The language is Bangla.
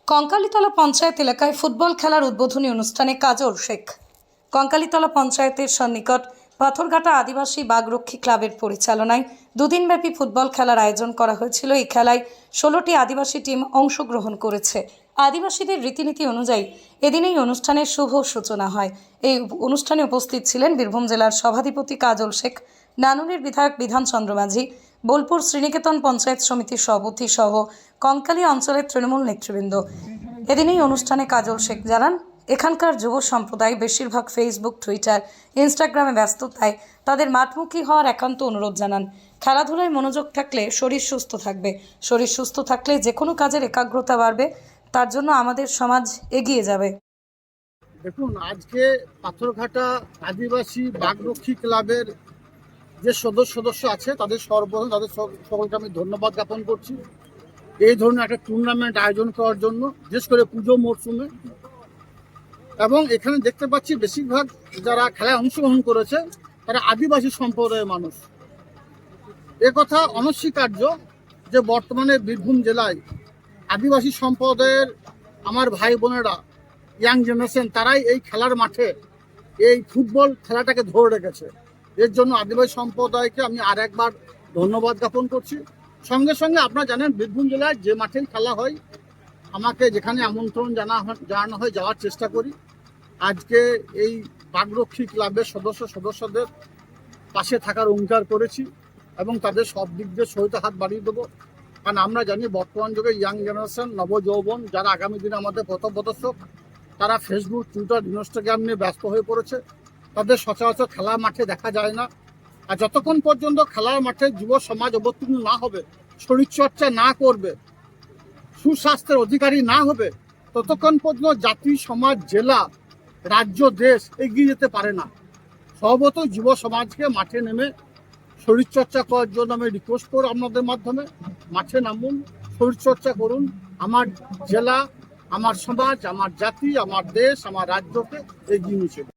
কঙ্কালীতলা পঞ্চায়েত এলাকায় ফুটবল খেলার উদ্বোধনী অনুষ্ঠানে কাজল শেখ। কঙ্কালীতলা পঞ্চায়েতের সন্নিকট পাথরঘাটা আদিবাসী বাঘরক্ষী ক্লাবের পরিচালনায় দুদিনব্যাপী ফুটবল খেলার আয়োজন করা হয়েছিল। এই খেলায় 16টি আদিবাসী টিম অংশগ্রহণ করেছে। আদিবাসীদের রীতিনীতি অনুযায়ী এদিন এই অনুষ্ঠানের শুভ সূচনা হয়। এই অনুষ্ঠানে উপস্থিত ছিলেন বীরভূম জেলার সভাধিপতি কাজল শেখ, নানুরের বিধায়ক বিধানচন্দ্র মাঝি, বোলপুর শ্রীনিকেতন পঞ্চায়েত সমিতির সভাপতি সহ কঙ্কালী অঞ্চলের তৃণমূল নেতৃবৃন্দ। এদিন এই অনুষ্ঠানে কাজল শেখ জানান, এখানকার যুব সম্প্রদায় বেশিরভাগ ফেসবুক, টুইটার, ইনস্টাগ্রামে ব্যস্ত, তাই তাদের মাঠমুখী হওয়ার একান্ত অনুরোধ জানান। খেলাধুলায় মনোযোগ থাকলে শরীর সুস্থ থাকবে, শরীর সুস্থ থাকলে যে কোনো কাজের একাগ্রতা বাড়বে, তার জন্য আমাদের সমাজ এগিয়ে যাবে। দেখুন, আজকে পাথরঘাটা আদিবাসী বাঘরক্ষী ক্লাবের যে সদস্য আছে তাদের সর্বপ্রথম তাদের সকলকে আমি ধন্যবাদ জ্ঞাপন করছি এই ধরনের একটা টুর্নামেন্ট আয়োজন করার জন্য, বিশেষ করে পুজো মরশুমে। এবং এখানে দেখতে পাচ্ছি বেশিরভাগ যারা খেলায় অংশগ্রহণ করেছে তারা আদিবাসী সম্প্রদায়ের মানুষ। কথা অনস্বীকার্য যে বর্তমানে বীরভূম জেলায় আদিবাসী সম্প্রদায়ের আমার ভাই বোনেরা, ইয়াং জেনারেশন, তারাই এই খেলার মাঠে এই ফুটবল খেলাটাকে ধরে রেখেছে। এর জন্য আদিবাসী সম্প্রদায়কে আমি আর একবার ধন্যবাদ জ্ঞাপন করছি। সঙ্গে সঙ্গে আপনারা জানেন, বীরভূম জেলায় যে মাঠেই খেলা হয় আমাকে যেখানে আমন্ত্রণ জানানো হয় যাওয়ার চেষ্টা করি। আজকে এই বাঘরক্ষী ক্লাবের সদস্যদের পাশে থাকার অঙ্গীকার করেছি এবং তাদের সব দিক দিয়ে সহায়তা হাত বাড়িয়ে দেবো। কারণ আমরা জানি বর্তমান যুগে ইয়াং জেনারেশন, নবযৌবন, যারা আগামী দিনে আমাদের পথপ্রদর্শক, তারা ফেসবুক, টুইটার, ইনস্টাগ্রাম নিয়ে ব্যস্ত হয়ে পড়েছে। তাদের সচরাচর খেলার মাঠে দেখা যায় না। আর যতক্ষণ পর্যন্ত খেলার মাঠে যুব সমাজ অবতীর্ণ না হবে, শরীরচর্চা না করবে, সুস্বাস্থ্যের অধিকারী না হবে, ততক্ষণ পর্যন্ত জাতি, সমাজ, জেলা, রাজ্য, দেশ এগিয়ে যেতে পারে না। স্বভাবত যুব সমাজকে মাঠে নেমে শরীরচর্চা করার জন্য আমি রিকোয়েস্ট করব, আপনাদের মাধ্যমে মাঠে নামুন, শরীরচর্চা করুন। আমার জেলা, আমার সমাজ, আমার জাতি, আমার দেশ, আমার রাজ্যকে এগিয়ে নিয়ে চলুন।